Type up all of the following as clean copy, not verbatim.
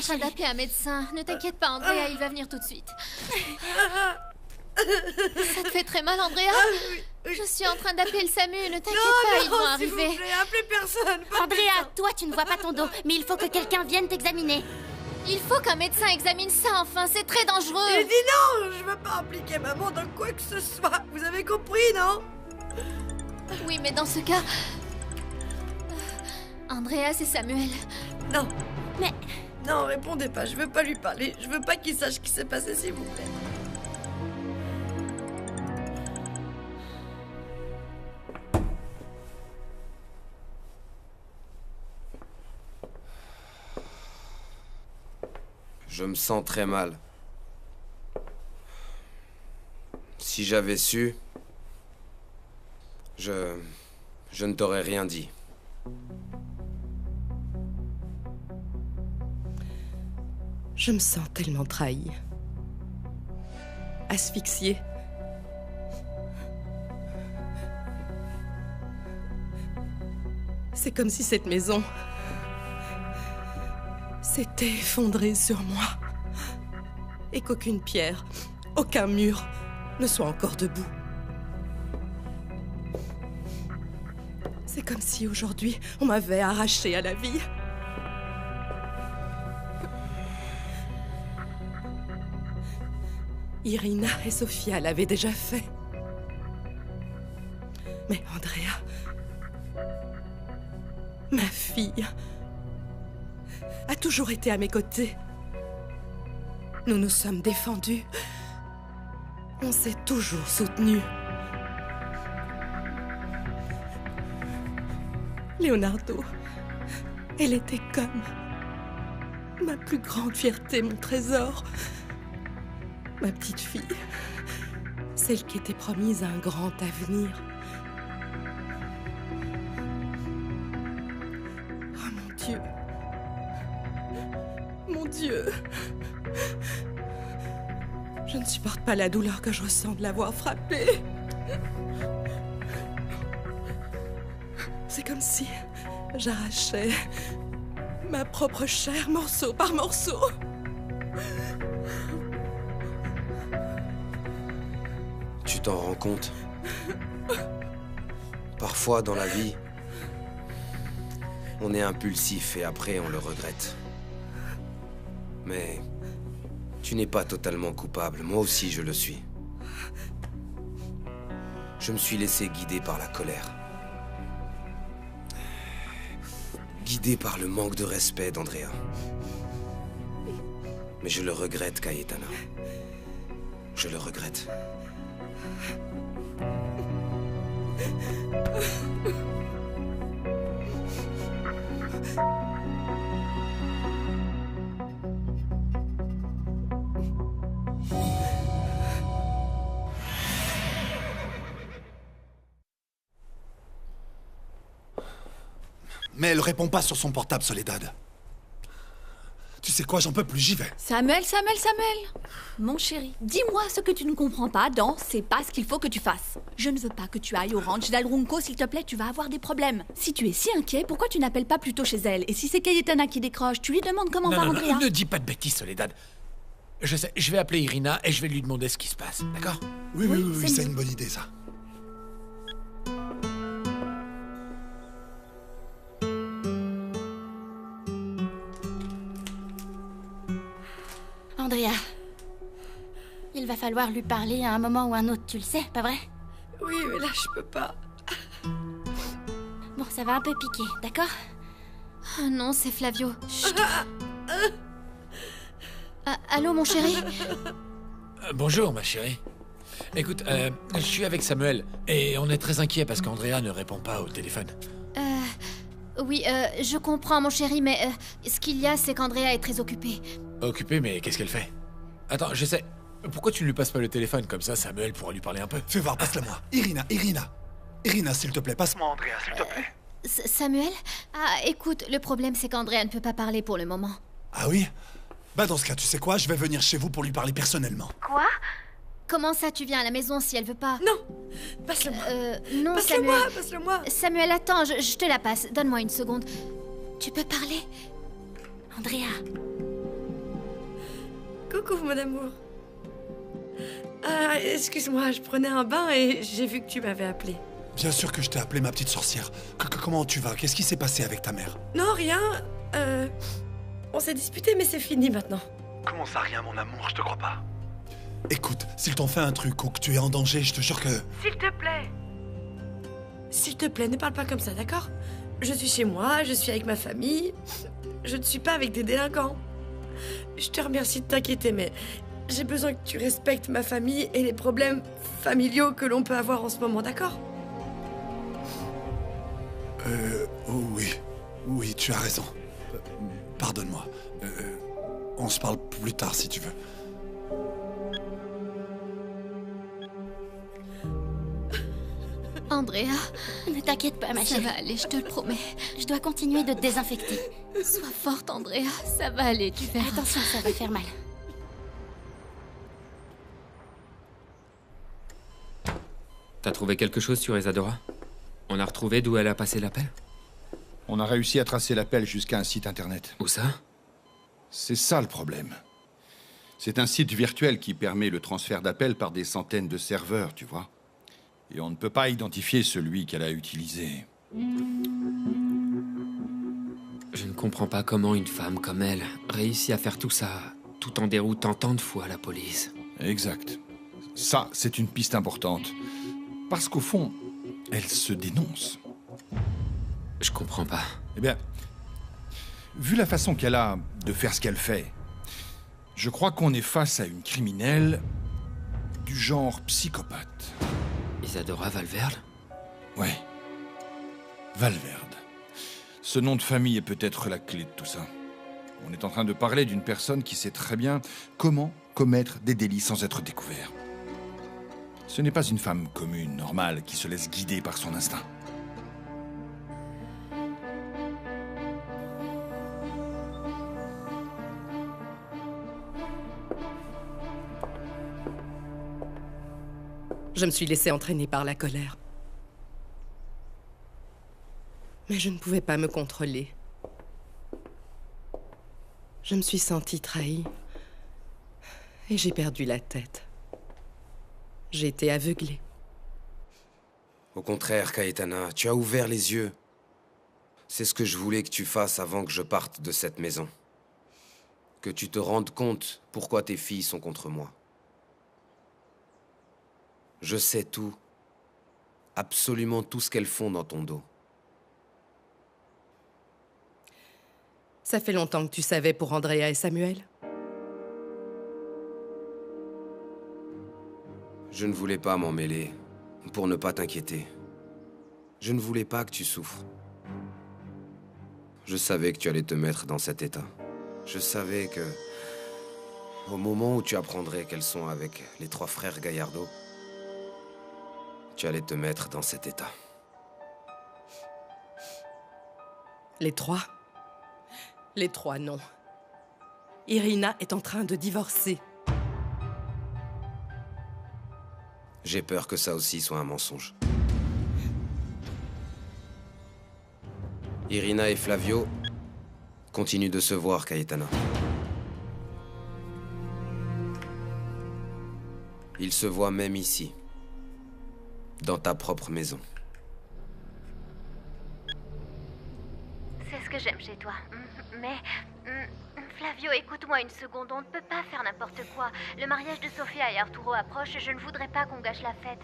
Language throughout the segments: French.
en train d'appeler un médecin. Ne t'inquiète pas, Andrea, il va venir tout de suite. Ça te fait très mal, Andrea? Oui. Je suis en train d'appeler le SAMU, ne t'inquiète pas, ils vont s'il vous arriver. plaît, appelez personne. Pas Andrea, personne. toi, tu ne vois pas ton dos, mais il faut que quelqu'un vienne t'examiner. Il faut qu'un médecin examine ça, enfin, c'est très dangereux. Il dit non, je veux pas impliquer maman dans quoi que ce soit. Vous avez compris, non? Oui, mais dans ce cas... Andrea, c'est Samuel. Non. Mais... Non, répondez pas, je veux pas lui parler. Je veux pas qu'il sache ce qui s'est passé, s'il vous plaît. Je me sens très mal. Si j'avais su... Je ne t'aurais rien dit. Je me sens tellement trahie. Asphyxiée. C'est comme si cette maison s'était effondrée sur moi. Et qu'aucune pierre, aucun mur ne soit encore debout. C'est comme si aujourd'hui, on m'avait arrachée à la vie. Irina et Sofia l'avaient déjà fait. Mais Andrea, ma fille, a toujours été à mes côtés. Nous nous sommes défendus. On s'est toujours soutenus. Leonardo, elle était comme ma plus grande fierté, mon trésor. Ma petite fille, celle qui était promise un grand avenir. Oh mon Dieu. Mon Dieu. Je ne supporte pas la douleur que je ressens de l'avoir frappée. C'est comme si j'arrachais ma propre chair morceau par morceau. Tu t'en rends compte? Parfois, dans la vie, on est impulsif et après, on le regrette. Mais tu n'es pas totalement coupable. Moi aussi, je le suis. Je me suis laissé guider par la colère. Guidé par le manque de respect d'Andrea. Mais je le regrette, Cayetana. Je le regrette. Mais elle répond pas sur son portable, Soledad. Tu sais quoi, j'en peux plus, j'y vais. Samuel. Mon chéri, dis-moi ce que tu ne comprends pas dans « c'est pas ce qu'il faut que tu fasses ». Je ne veux pas que tu ailles au ranch d'Al Runco, s'il te plaît, tu vas avoir des problèmes. Si tu es si inquiet, pourquoi tu n'appelles pas plutôt chez elle? Et si c'est Cayetana qui décroche, tu lui demandes comment va Andrea. Ne dis pas de bêtises, Soledad. Je sais, je vais appeler Irina et je vais lui demander ce qui se passe, d'accord? Oui, c'est une bonne idée, ça. Andrea, il va falloir lui parler à un moment ou un autre, tu le sais, pas vrai? Oui, mais là, je peux pas. Bon, ça va un peu piquer, d'accord? Oh non, c'est Flavio. Chut. Allô, mon chéri? Bonjour, ma chérie. Écoute, je suis avec Samuel et on est très inquiet parce qu'Andrea ne répond pas au téléphone. Oui, je comprends, mon chéri, mais ce qu'il y a, c'est qu'Andrea est très occupée. Occupée, mais qu'est-ce qu'elle fait? Attends, je sais. Pourquoi tu ne lui passes pas le téléphone? Comme ça, Samuel pourra lui parler un peu. Fais voir, passe-le-moi. Irina, s'il te plaît, passe-moi Andrea, s'il te plaît. Samuel? Ah, écoute, le problème, c'est qu'Andrea ne peut pas parler pour le moment. Ah oui? Bah dans ce cas, tu sais quoi? Je vais venir chez vous pour lui parler personnellement. Quoi? Comment ça, tu viens à la maison si elle veut pas? Non, passe-le-moi. Non, Passe-le-moi, Samuel. passe-le-moi. Samuel, attends, je te la passe. Donne-moi une seconde. Tu peux parler? Andrea, beaucoup, mon amour. Ah, excuse-moi, je prenais un bain et j'ai vu que tu m'avais appelé. Bien sûr que je t'ai appelé, ma petite sorcière. Comment tu vas? Qu'est-ce qui s'est passé avec ta mère? Non, rien. On s'est disputé, mais c'est fini maintenant. Comment ça, rien, mon amour? Je te crois pas. Écoute, s'ils t'ont fait un truc ou que tu es en danger, je te jure que... S'il te plaît. S'il te plaît, ne parle pas comme ça, d'accord? Je suis chez moi, je suis avec ma famille. Je ne suis pas avec des délinquants. Je te remercie de t'inquiéter, mais j'ai besoin que tu respectes ma famille et les problèmes familiaux que l'on peut avoir en ce moment, d'accord? Oui. Oui, tu as raison. Pardonne-moi. On se parle plus tard, si tu veux. Andrea, Ne t'inquiète pas, ma ça chérie. va aller, je te le promets. Je dois continuer de te désinfecter. Sois forte, Andrea. Ça va aller, tu verras. Attention, ça va faire mal. T'as trouvé quelque chose sur Isadora? On a retrouvé d'où elle a passé l'appel? On a réussi à tracer l'appel jusqu'à un site internet. Où ça? C'est ça le problème. C'est un site virtuel qui permet le transfert d'appels par des centaines de serveurs, tu vois. Et on ne peut pas identifier celui qu'elle a utilisé. Je ne comprends pas comment une femme comme elle réussit à faire tout ça, tout en déroutant tant de fois la police. Exact. Ça, c'est une piste importante. Parce qu'au fond, elle se dénonce. Je comprends pas. Eh bien, vu la façon qu'elle a de faire ce qu'elle fait, je crois qu'on est face à une criminelle du genre psychopathe. Isadora Valverde? Ouais. Valverde. Ce nom de famille est peut-être la clé de tout ça. On est en train de parler d'une personne qui sait très bien comment commettre des délits sans être découvert. Ce n'est pas une femme commune, normale, qui se laisse guider par son instinct. Je me suis laissée entraîner par la colère. Mais je ne pouvais pas me contrôler. Je me suis sentie trahie. Et j'ai perdu la tête. J'ai été aveuglée. Au contraire, Cayetana, tu as ouvert les yeux. C'est ce que je voulais que tu fasses avant que je parte de cette maison. Que tu te rendes compte pourquoi tes filles sont contre moi. Je sais tout. Absolument tout ce qu'elles font dans ton dos. Ça fait longtemps que tu savais pour Andrea et Samuel? Je ne voulais pas m'en mêler, pour ne pas t'inquiéter. Je ne voulais pas que tu souffres. Je savais que tu allais te mettre dans cet état. Je savais que, au moment où tu apprendrais qu'elles sont avec les 3 frères Gallardo, tu allais te mettre dans cet état. Les 3? Les 3, non. Irina est en train de divorcer. J'ai peur que ça aussi soit un mensonge. Irina et Flavio continuent de se voir, Cayetana. Ils se voient même ici, dans ta propre maison. C'est ce que j'aime chez toi. Mais... Flavio, écoute-moi une seconde, on ne peut pas faire n'importe quoi. Le mariage de Sofia et Arturo approche et je ne voudrais pas qu'on gâche la fête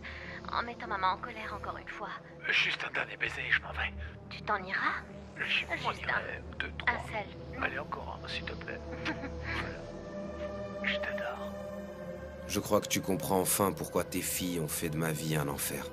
en mettant maman en colère encore une fois. Juste un dernier baiser, je m'en vais. Tu t'en iras? Je m'en Juste irai 2, 3. un seul. Allez, encore un, s'il te plaît. Voilà. Je t'adore. Je crois que tu comprends enfin pourquoi tes filles ont fait de ma vie un enfer.